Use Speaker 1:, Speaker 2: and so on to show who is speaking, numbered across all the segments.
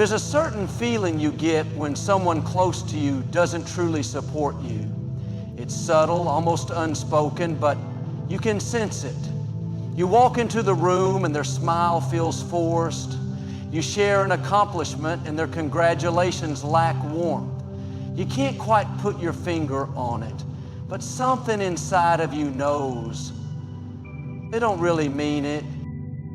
Speaker 1: There's a certain feeling you get when someone close to you doesn't truly support you. It's subtle, almost unspoken, but you can sense it. You walk into the room and their smile feels forced. You share an accomplishment and their congratulations lack warmth. You can't quite put your finger on it, but something inside of you knows. They don't really mean it.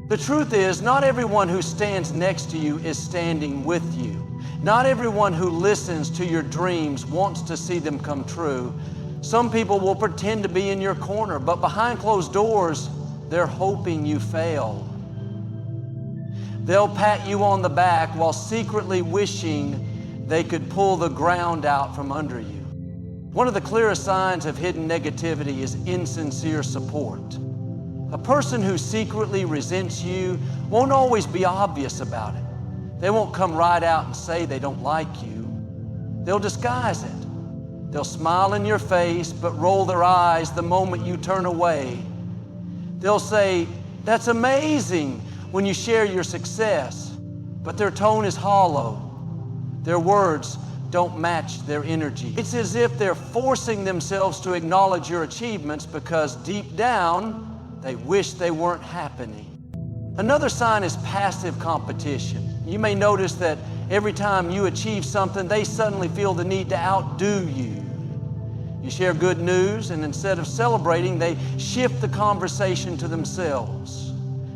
Speaker 1: The truth is, not everyone who stands next to you is standing with you. Not everyone who listens to your dreams wants to see them come true. Some people will pretend to be in your corner, but behind closed doors, they're hoping you fail. They'll pat you on the back while secretly wishing they could pull the ground out from under you. One of the clearest signs of hidden negativity is insincere support. A person who secretly resents you won't always be obvious about it. They won't come right out and say they don't like you. They'll disguise it. They'll smile in your face but roll their eyes the moment you turn away. They'll say, "That's amazing," when you share your success, but their tone is hollow. Their words don't match their energy. It's as if they're forcing themselves to acknowledge your achievements because deep down, they wish they weren't happening. Another sign is passive competition. You may notice that every time you achieve something, they suddenly feel the need to outdo you. You share good news, and instead of celebrating, they shift the conversation to themselves.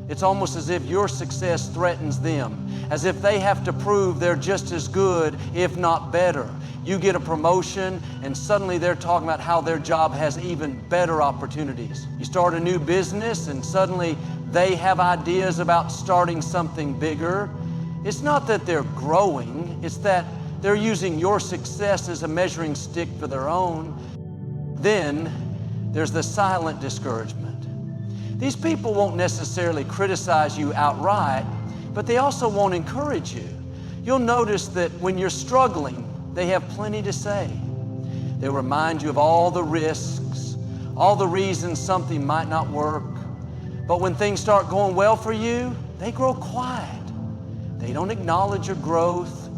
Speaker 1: It's almost as if your success threatens them, as if they have to prove they're just as good, if not better. You get a promotion, and suddenly they're talking about how their job has even better opportunities. You start a new business, and suddenly they have ideas about starting something bigger. It's not that they're growing, it's that they're using your success as a measuring stick for their own. Then there's the silent discouragement. These people won't necessarily criticize you outright, but they also won't encourage you. You'll notice that when you're struggling, they have plenty to say. They'll remind you of all the risks, all the reasons something might not work. But when things start going well for you, they grow quiet. They don't acknowledge your growth.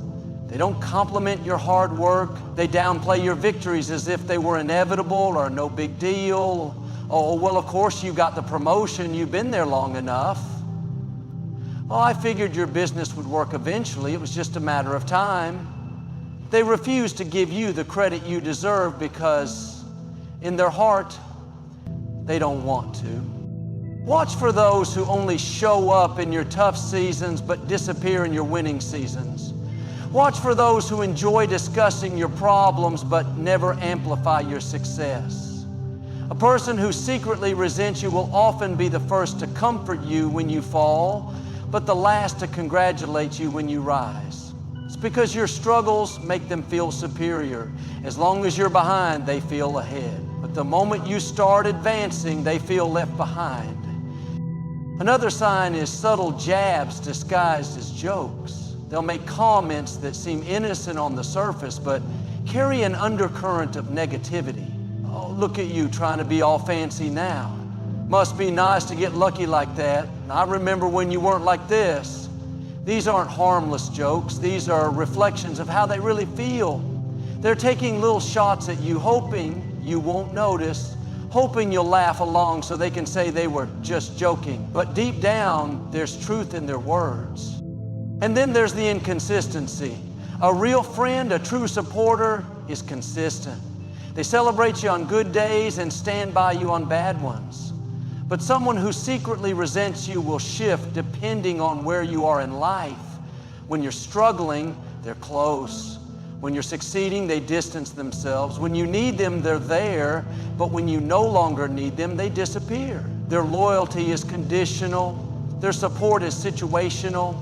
Speaker 1: They don't compliment your hard work. They downplay your victories as if they were inevitable or no big deal. Oh, well, of course you got the promotion. You've been there long enough. Well, I figured your business would work eventually. It was just a matter of time. They refuse to give you the credit you deserve because in their heart, they don't want to. Watch for those who only show up in your tough seasons but disappear in your winning seasons. Watch for those who enjoy discussing your problems but never amplify your success. A person who secretly resents you will often be the first to comfort you when you fall, but the last to congratulate you when you rise. It's because your struggles make them feel superior. As long as you're behind, they feel ahead. But the moment you start advancing, they feel left behind. Another sign is subtle jabs disguised as jokes. They'll make comments that seem innocent on the surface, but carry an undercurrent of negativity. Oh, look at you trying to be all fancy now. Must be nice to get lucky like that. I remember when you weren't like this. These aren't harmless jokes. These are reflections of how they really feel. They're taking little shots at you, hoping you won't notice, hoping you'll laugh along so they can say they were just joking. But deep down, there's truth in their words. And then there's the inconsistency. A real friend, a true supporter, is consistent. They celebrate you on good days and stand by you on bad ones. But someone who secretly resents you will shift depending on where you are in life. When you're struggling, they're close. When you're succeeding, they distance themselves. When you need them, they're there. But when you no longer need them, they disappear. Their loyalty is conditional. Their support is situational.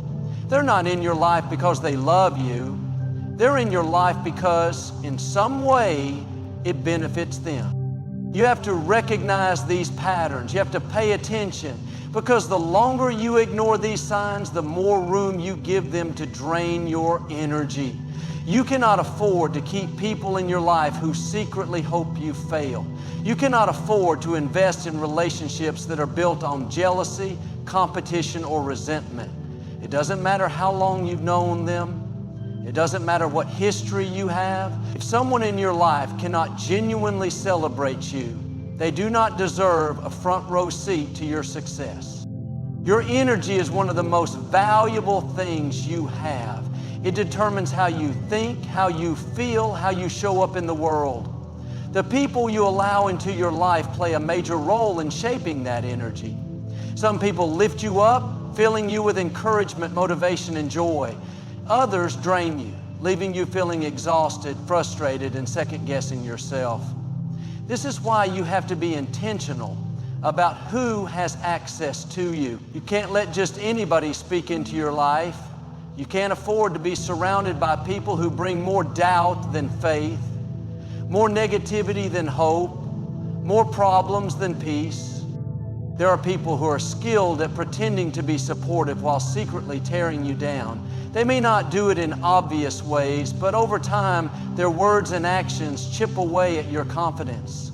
Speaker 1: They're not in your life because they love you. They're in your life because in some way it benefits them. You have to recognize these patterns. You have to pay attention, because the longer you ignore these signs, the more room you give them to drain your energy. You cannot afford to keep people in your life who secretly hope you fail. You cannot afford to invest in relationships that are built on jealousy, competition, or resentment. It doesn't matter how long you've known them. It doesn't matter what history you have. If someone in your life cannot genuinely celebrate you, they do not deserve a front row seat to your success. Your energy is one of the most valuable things you have. It determines how you think, how you feel, how you show up in the world. The people you allow into your life play a major role in shaping that energy. Some people lift you up, filling you with encouragement, motivation, and joy. Others drain you, leaving you feeling exhausted, frustrated, and second-guessing yourself. This is why you have to be intentional about who has access to you. You can't let just anybody speak into your life. You can't afford to be surrounded by people who bring more doubt than faith, more negativity than hope, more problems than peace. There are people who are skilled at pretending to be supportive while secretly tearing you down. They may not do it in obvious ways, but over time, their words and actions chip away at your confidence.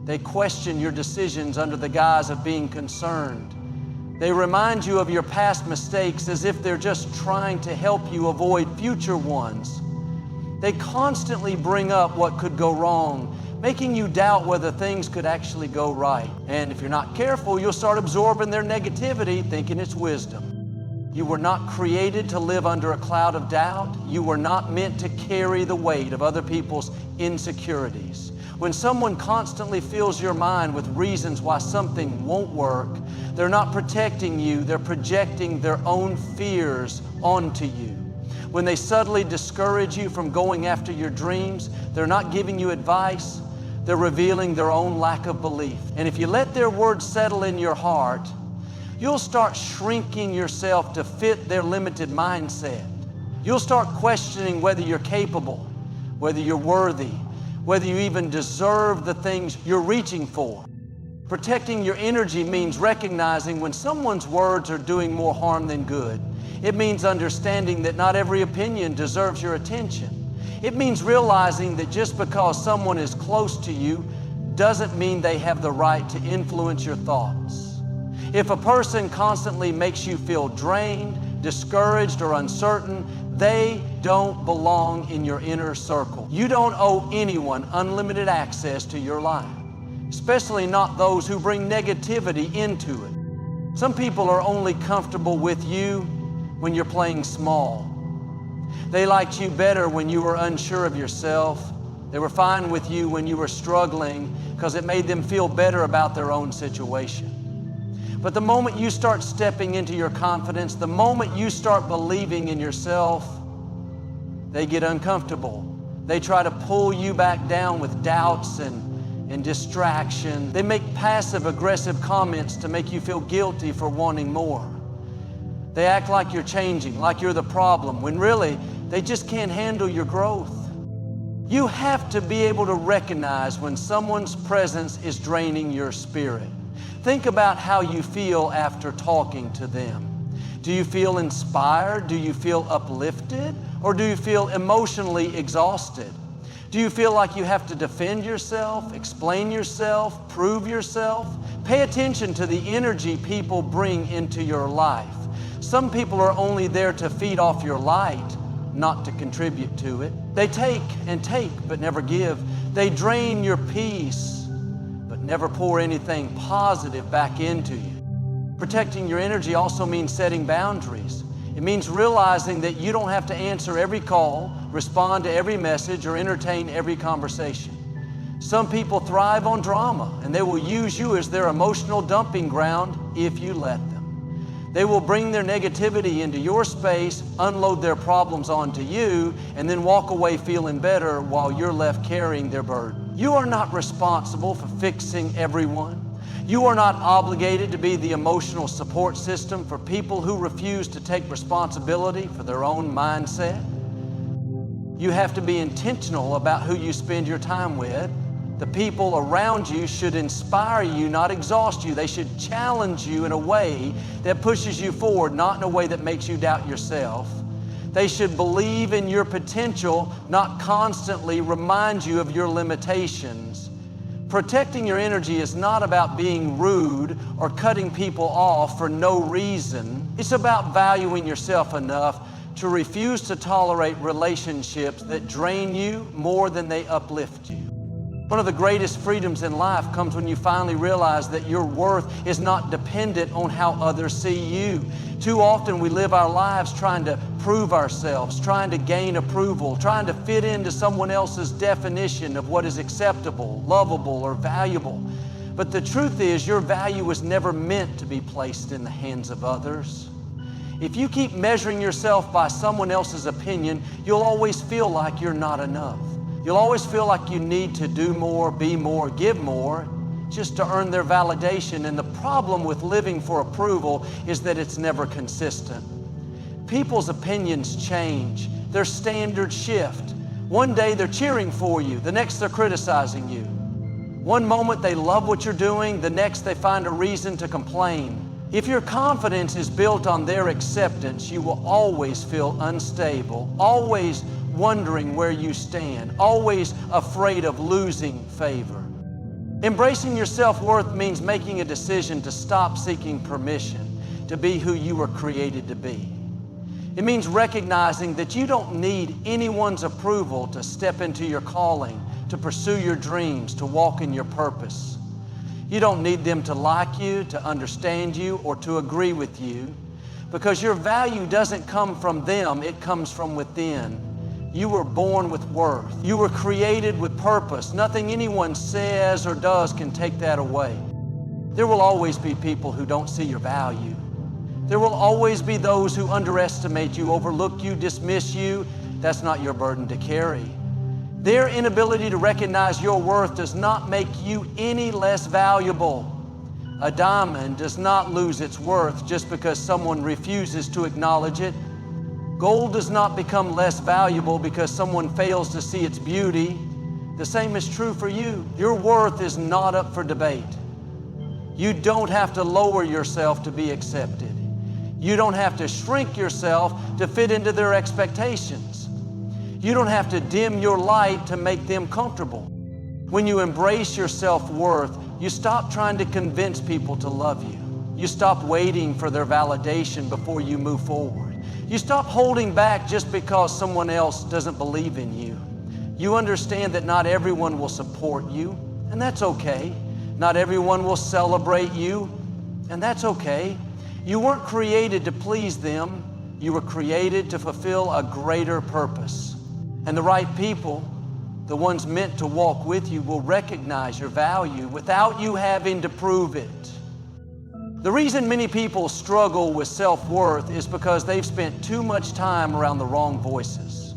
Speaker 1: They question your decisions under the guise of being concerned. They remind you of your past mistakes as if they're just trying to help you avoid future ones. They constantly bring up what could go wrong, making you doubt whether things could actually go right. And if you're not careful, you'll start absorbing their negativity, thinking it's wisdom. You were not created to live under a cloud of doubt. You were not meant to carry the weight of other people's insecurities. When someone constantly fills your mind with reasons why something won't work, they're not protecting you, they're projecting their own fears onto you. When they subtly discourage you from going after your dreams, they're not giving you advice, they're revealing their own lack of belief. And if you let their words settle in your heart, you'll start shrinking yourself to fit their limited mindset. You'll start questioning whether you're capable, whether you're worthy, whether you even deserve the things you're reaching for. Protecting your energy means recognizing when someone's words are doing more harm than good. It means understanding that not every opinion deserves your attention. It means realizing that just because someone is close to you doesn't mean they have the right to influence your thoughts. If a person constantly makes you feel drained, discouraged, or uncertain, they don't belong in your inner circle. You don't owe anyone unlimited access to your life, especially not those who bring negativity into it. Some people are only comfortable with you when you're playing small. They liked you better when you were unsure of yourself. They were fine with you when you were struggling because it made them feel better about their own situation. But the moment you start stepping into your confidence, the moment you start believing in yourself, they get uncomfortable. They try to pull you back down with doubts and distraction. They make passive-aggressive comments to make you feel guilty for wanting more. They act like you're changing, like you're the problem, when really they just can't handle your growth. You have to be able to recognize when someone's presence is draining your spirit. Think about how you feel after talking to them. Do you feel inspired? Do you feel uplifted? Or do you feel emotionally exhausted? Do you feel like you have to defend yourself, explain yourself, prove yourself? Pay attention to the energy people bring into your life. Some people are only there to feed off your light, not to contribute to it. They take and take, but never give. They drain your peace, but never pour anything positive back into you. Protecting your energy also means setting boundaries. It means realizing that you don't have to answer every call, respond to every message, or entertain every conversation. Some people thrive on drama, and they will use you as their emotional dumping ground if you let them. They will bring their negativity into your space, unload their problems onto you, and then walk away feeling better while you're left carrying their burden. You are not responsible for fixing everyone. You are not obligated to be the emotional support system for people who refuse to take responsibility for their own mindset. You have to be intentional about who you spend your time with. The people around you should inspire you, not exhaust you. They should challenge you in a way that pushes you forward, not in a way that makes you doubt yourself. They should believe in your potential, not constantly remind you of your limitations. Protecting your energy is not about being rude or cutting people off for no reason. It's about valuing yourself enough to refuse to tolerate relationships that drain you more than they uplift you. One of the greatest freedoms in life comes when you finally realize that your worth is not dependent on how others see you. Too often we live our lives trying to prove ourselves, trying to gain approval, trying to fit into someone else's definition of what is acceptable, lovable, or valuable. But the truth is, your value was never meant to be placed in the hands of others. If you keep measuring yourself by someone else's opinion, you'll always feel like you're not enough. You'll always feel like you need to do more, be more, give more, just to earn their validation. And the problem with living for approval is that it's never consistent. People's opinions change. Their standards shift. One day they're cheering for you. The next they're criticizing you. One moment they love what you're doing. The next they find a reason to complain. If your confidence is built on their acceptance, you will always feel unstable, always wondering where you stand, always afraid of losing favor. Embracing your self-worth means making a decision to stop seeking permission to be who you were created to be. It means recognizing that you don't need anyone's approval to step into your calling, to pursue your dreams, to walk in your purpose. You don't need them to like you, to understand you, or to agree with you, because your value doesn't come from them, it comes from within. You were born with worth. You were created with purpose. Nothing anyone says or does can take that away. There will always be people who don't see your value. There will always be those who underestimate you, overlook you, dismiss you. That's not your burden to carry. Their inability to recognize your worth does not make you any less valuable. A diamond does not lose its worth just because someone refuses to acknowledge it. Gold does not become less valuable because someone fails to see its beauty. The same is true for you. Your worth is not up for debate. You don't have to lower yourself to be accepted. You don't have to shrink yourself to fit into their expectations. You don't have to dim your light to make them comfortable. When you embrace your self-worth, you stop trying to convince people to love you. You stop waiting for their validation before you move forward. You stop holding back just because someone else doesn't believe in you. You understand that not everyone will support you, and that's okay. Not everyone will celebrate you, and that's okay. You weren't created to please them. You were created to fulfill a greater purpose. And the right people, the ones meant to walk with you, will recognize your value without you having to prove it. The reason many people struggle with self-worth is because they've spent too much time around the wrong voices.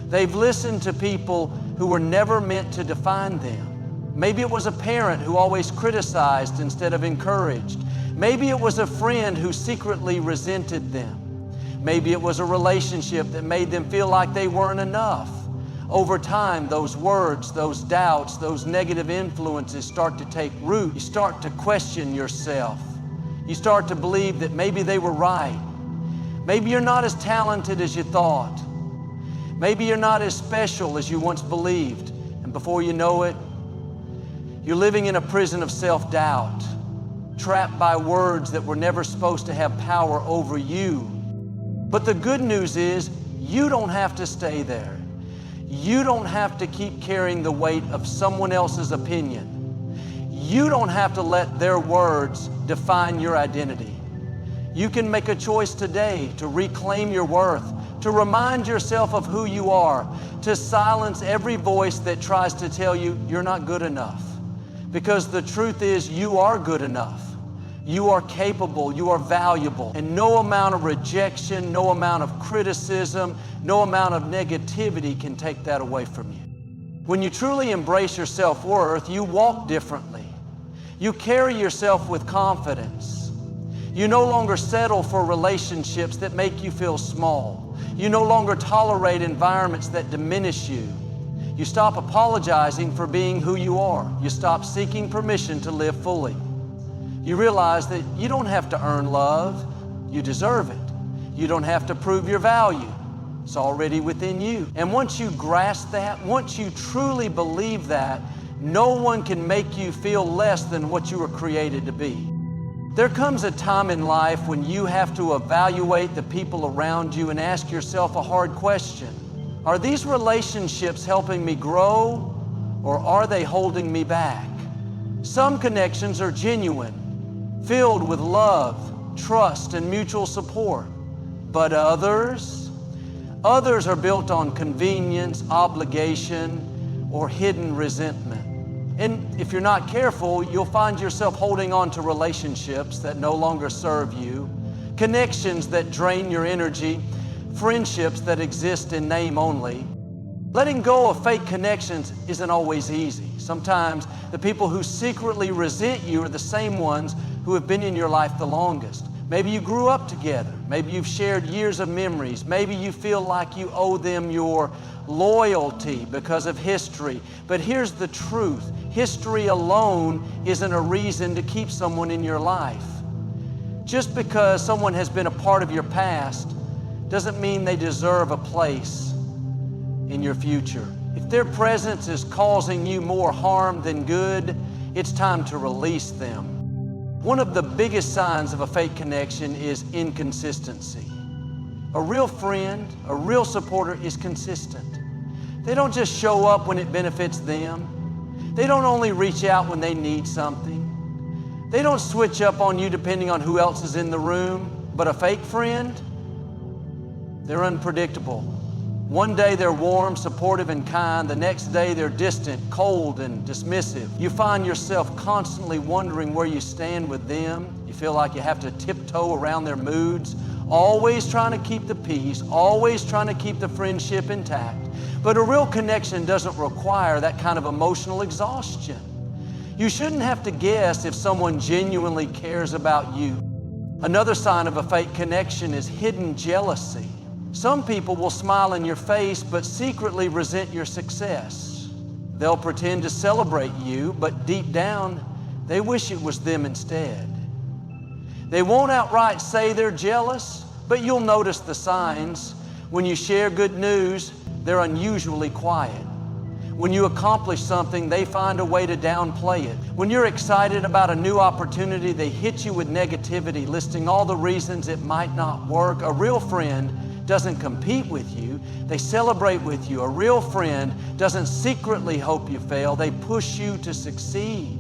Speaker 1: They've listened to people who were never meant to define them. Maybe it was a parent who always criticized instead of encouraged. Maybe it was a friend who secretly resented them. Maybe it was a relationship that made them feel like they weren't enough. Over time, those words, those doubts, those negative influences start to take root. You start to question yourself. You start to believe that maybe they were right. Maybe you're not as talented as you thought. Maybe you're not as special as you once believed. And before you know it, you're living in a prison of self-doubt, trapped by words that were never supposed to have power over you. But the good news is, you don't have to stay there. You don't have to keep carrying the weight of someone else's opinion. You don't have to let their words define your identity. You can make a choice today to reclaim your worth, to remind yourself of who you are, to silence every voice that tries to tell you you're not good enough. Because the truth is, you are good enough. You are capable, you are valuable, and no amount of rejection, no amount of criticism, no amount of negativity can take that away from you. When you truly embrace your self-worth, you walk differently. You carry yourself with confidence. You no longer settle for relationships that make you feel small. You no longer tolerate environments that diminish you. You stop apologizing for being who you are. You stop seeking permission to live fully. You realize that you don't have to earn love. You deserve it. You don't have to prove your value. It's already within you. And once you grasp that, once you truly believe that, no one can make you feel less than what you were created to be. There comes a time in life when you have to evaluate the people around you and ask yourself a hard question. Are these relationships helping me grow, or are they holding me back? Some connections are genuine, filled with love, trust, and mutual support. But others are built on convenience, obligation, or hidden resentment. And if you're not careful, you'll find yourself holding on to relationships that no longer serve you, connections that drain your energy, friendships that exist in name only. Letting go of fake connections isn't always easy. Sometimes the people who secretly resent you are the same ones who have been in your life the longest. Maybe you grew up together. Maybe you've shared years of memories. Maybe you feel like you owe them your loyalty because of history. But here's the truth. History alone isn't a reason to keep someone in your life. Just because someone has been a part of your past doesn't mean they deserve a place in your future. If their presence is causing you more harm than good, it's time to release them. One of the biggest signs of a fake connection is inconsistency. A real friend, a real supporter is consistent. They don't just show up when it benefits them. They don't only reach out when they need something. They don't switch up on you depending on who else is in the room. But a fake friend, they're unpredictable. One day they're warm, supportive, and kind. The next day they're distant, cold, and dismissive. You find yourself constantly wondering where you stand with them. You feel like you have to tiptoe around their moods, always trying to keep the peace, always trying to keep the friendship intact. But a real connection doesn't require that kind of emotional exhaustion. You shouldn't have to guess if someone genuinely cares about you. Another sign of a fake connection is hidden jealousy. Some people will smile in your face but secretly resent your success. They'll pretend to celebrate you, but deep down, they wish it was them instead. They won't outright say they're jealous, but you'll notice the signs. When you share good news, they're unusually quiet. When you accomplish something, they find a way to downplay it. When you're excited about a new opportunity, they hit you with negativity, listing all the reasons it might not work. A real friend doesn't compete with you, they celebrate with you. A real friend doesn't secretly hope you fail, they push you to succeed.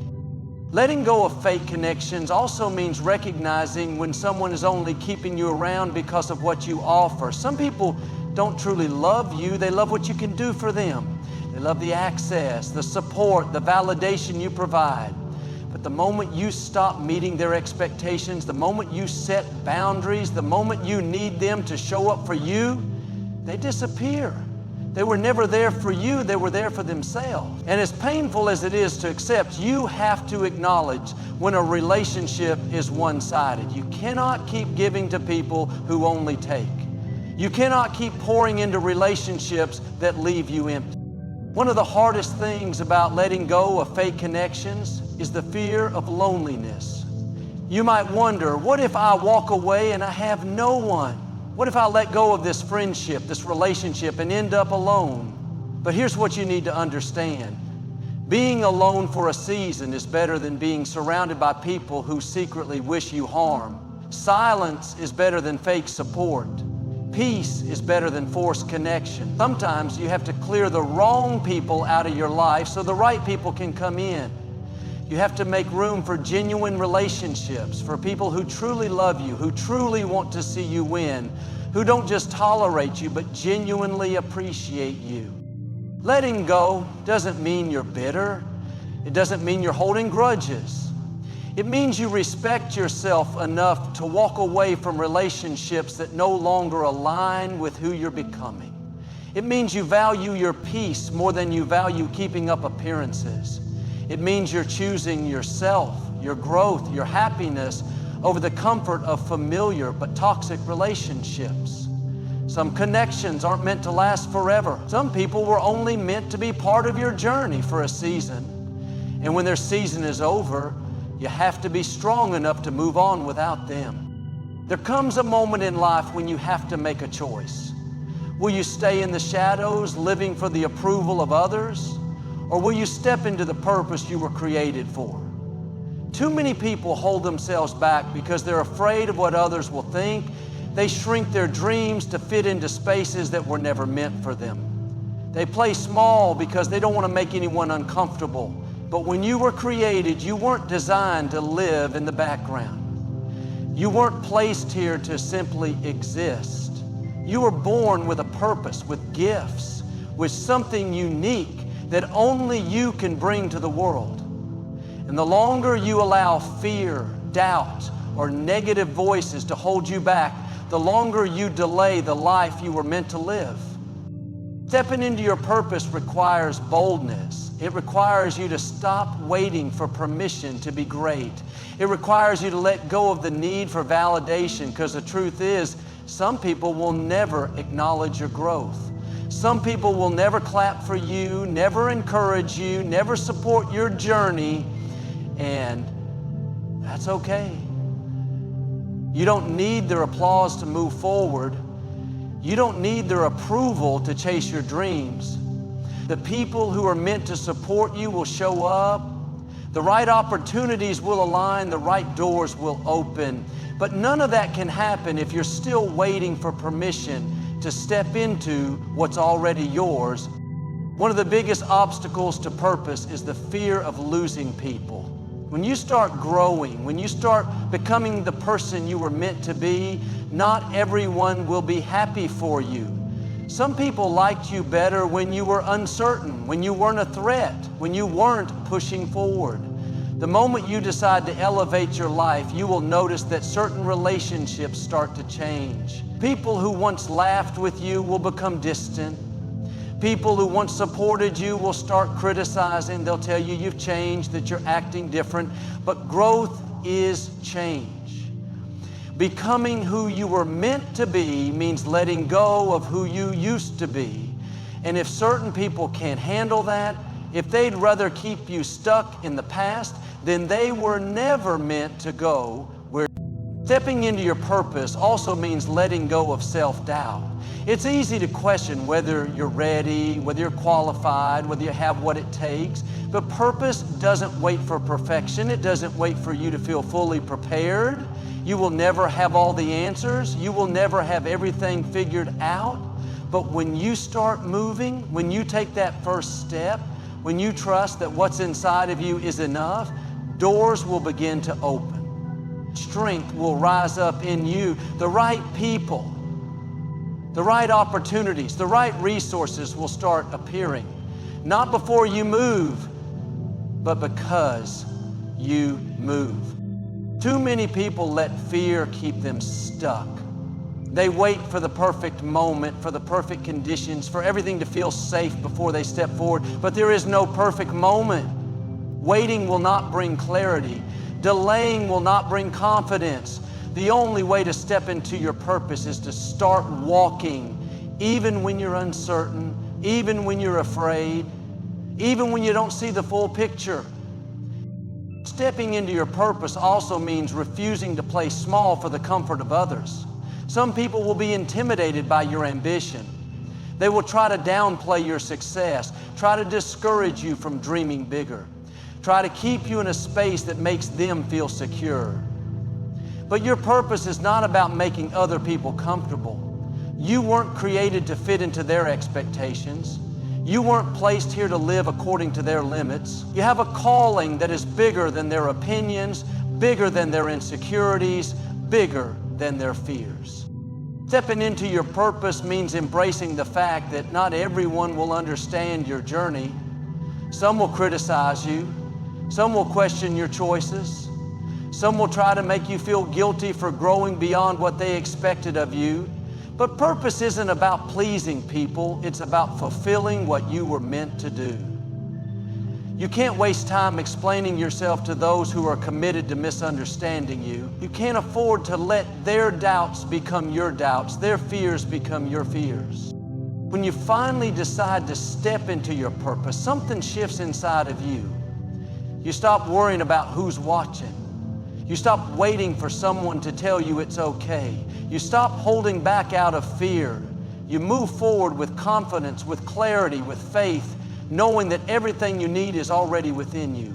Speaker 1: Letting go of fake connections also means recognizing when someone is only keeping you around because of what you offer. Some people don't truly love you, they love what you can do for them. They love the access, the support, the validation you provide. But the moment you stop meeting their expectations, the moment you set boundaries, the moment you need them to show up for you, they disappear. They were never there for you, they were there for themselves. And as painful as it is to accept, you have to acknowledge when a relationship is one-sided. You cannot keep giving to people who only take. You cannot keep pouring into relationships that leave you empty. One of the hardest things about letting go of fake connections is the fear of loneliness. You might wonder, what if I walk away and I have no one? What if I let go of this friendship, this relationship, and end up alone? But here's what you need to understand. Being alone for a season is better than being surrounded by people who secretly wish you harm. Silence is better than fake support. Peace is better than forced connection. Sometimes you have to clear the wrong people out of your life so the right people can come in. You have to make room for genuine relationships, for people who truly love you, who truly want to see you win, who don't just tolerate you, but genuinely appreciate you. Letting go doesn't mean you're bitter. It doesn't mean you're holding grudges. It means you respect yourself enough to walk away from relationships that no longer align with who you're becoming. It means you value your peace more than you value keeping up appearances. It means you're choosing yourself, your growth, your happiness over the comfort of familiar but toxic relationships. Some connections aren't meant to last forever. Some people were only meant to be part of your journey for a season. And when their season is over, you have to be strong enough to move on without them. There comes a moment in life when you have to make a choice. Will you stay in the shadows, living for the approval of others? Or will you step into the purpose you were created for? Too many people hold themselves back because they're afraid of what others will think. They shrink their dreams to fit into spaces that were never meant for them. They play small because they don't want to make anyone uncomfortable. But when you were created, you weren't designed to live in the background. You weren't placed here to simply exist. You were born with a purpose, with gifts, with something unique that only you can bring to the world. And the longer you allow fear, doubt, or negative voices to hold you back, the longer you delay the life you were meant to live. Stepping into your purpose requires boldness. It requires you to stop waiting for permission to be great. It requires you to let go of the need for validation, because the truth is, some people will never acknowledge your growth. Some people will never clap for you, never encourage you, never support your journey, and that's okay. You don't need their applause to move forward. You don't need their approval to chase your dreams. The people who are meant to support you will show up. The right opportunities will align, the right doors will open. But none of that can happen if you're still waiting for permission to step into what's already yours. One of the biggest obstacles to purpose is the fear of losing people. When you start growing, when you start becoming the person you were meant to be, not everyone will be happy for you. Some people liked you better when you were uncertain, when you weren't a threat, when you weren't pushing forward. The moment you decide to elevate your life, you will notice that certain relationships start to change. People who once laughed with you will become distant. People who once supported you will start criticizing. They'll tell you you've changed, that you're acting different. But growth is change. Becoming who you were meant to be means letting go of who you used to be. And if certain people can't handle that, if they'd rather keep you stuck in the past, then they were never meant to go where. Stepping into your purpose also means letting go of self-doubt. It's easy to question whether you're ready, whether you're qualified, whether you have what it takes. But purpose doesn't wait for perfection. It doesn't wait for you to feel fully prepared. You will never have all the answers. You will never have everything figured out. But when you start moving, when you take that first step, when you trust that what's inside of you is enough, doors will begin to open. Strength will rise up in you. The right people, the right opportunities, the right resources will start appearing. Not before you move, but because you move. Too many people let fear keep them stuck. They wait for the perfect moment, for the perfect conditions, for everything to feel safe before they step forward. But there is no perfect moment. Waiting will not bring clarity. Delaying will not bring confidence. The only way to step into your purpose is to start walking, even when you're uncertain, even when you're afraid, even when you don't see the full picture. Stepping into your purpose also means refusing to play small for the comfort of others. Some people will be intimidated by your ambition. They will try to downplay your success, try to discourage you from dreaming bigger, try to keep you in a space that makes them feel secure. But your purpose is not about making other people comfortable. You weren't created to fit into their expectations. You weren't placed here to live according to their limits. You have a calling that is bigger than their opinions, bigger than their insecurities, bigger than their fears. Stepping into your purpose means embracing the fact that not everyone will understand your journey. Some will criticize you. Some will question your choices. Some will try to make you feel guilty for growing beyond what they expected of you. But purpose isn't about pleasing people. It's about fulfilling what you were meant to do. You can't waste time explaining yourself to those who are committed to misunderstanding you. You can't afford to let their doubts become your doubts, their fears become your fears. When you finally decide to step into your purpose, something shifts inside of you. You stop worrying about who's watching. You stop waiting for someone to tell you it's okay. You stop holding back out of fear. You move forward with confidence, with clarity, with faith, knowing that everything you need is already within you.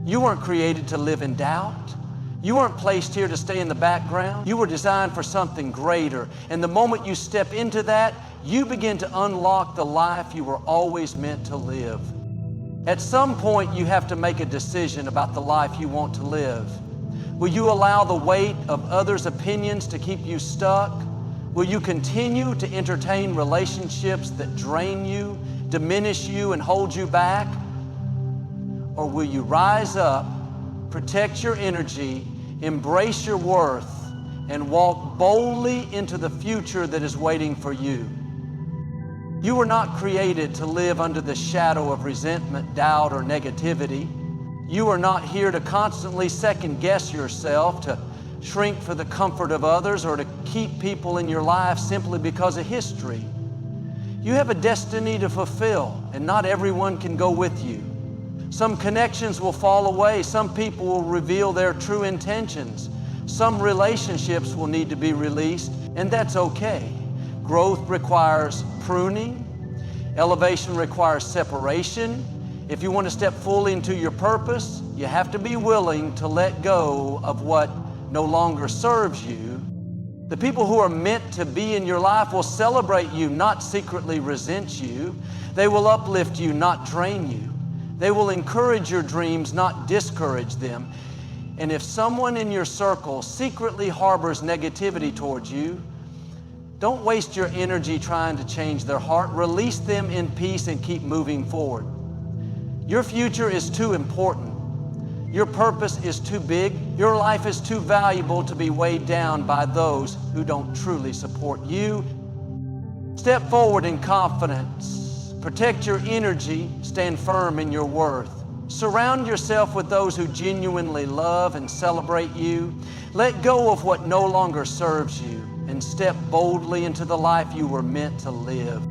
Speaker 1: You weren't created to live in doubt. You weren't placed here to stay in the background. You were designed for something greater. And the moment you step into that, you begin to unlock the life you were always meant to live. At some point, you have to make a decision about the life you want to live. Will you allow the weight of others' opinions to keep you stuck? Will you continue to entertain relationships that drain you, diminish you, and hold you back? Or will you rise up, protect your energy, embrace your worth, and walk boldly into the future that is waiting for you? You were not created to live under the shadow of resentment, doubt, or negativity. You are not here to constantly second-guess yourself, to shrink for the comfort of others, or to keep people in your life simply because of history. You have a destiny to fulfill, and not everyone can go with you. Some connections will fall away. Some people will reveal their true intentions. Some relationships will need to be released, and that's okay. Growth requires pruning. Elevation requires separation. If you want to step fully into your purpose, you have to be willing to let go of what no longer serves you. The people who are meant to be in your life will celebrate you, not secretly resent you. They will uplift you, not drain you. They will encourage your dreams, not discourage them. And if someone in your circle secretly harbors negativity towards you, don't waste your energy trying to change their heart. Release them in peace and keep moving forward. Your future is too important. Your purpose is too big. Your life is too valuable to be weighed down by those who don't truly support you. Step forward in confidence. Protect your energy. Stand firm in your worth. Surround yourself with those who genuinely love and celebrate you. Let go of what no longer serves you and step boldly into the life you were meant to live.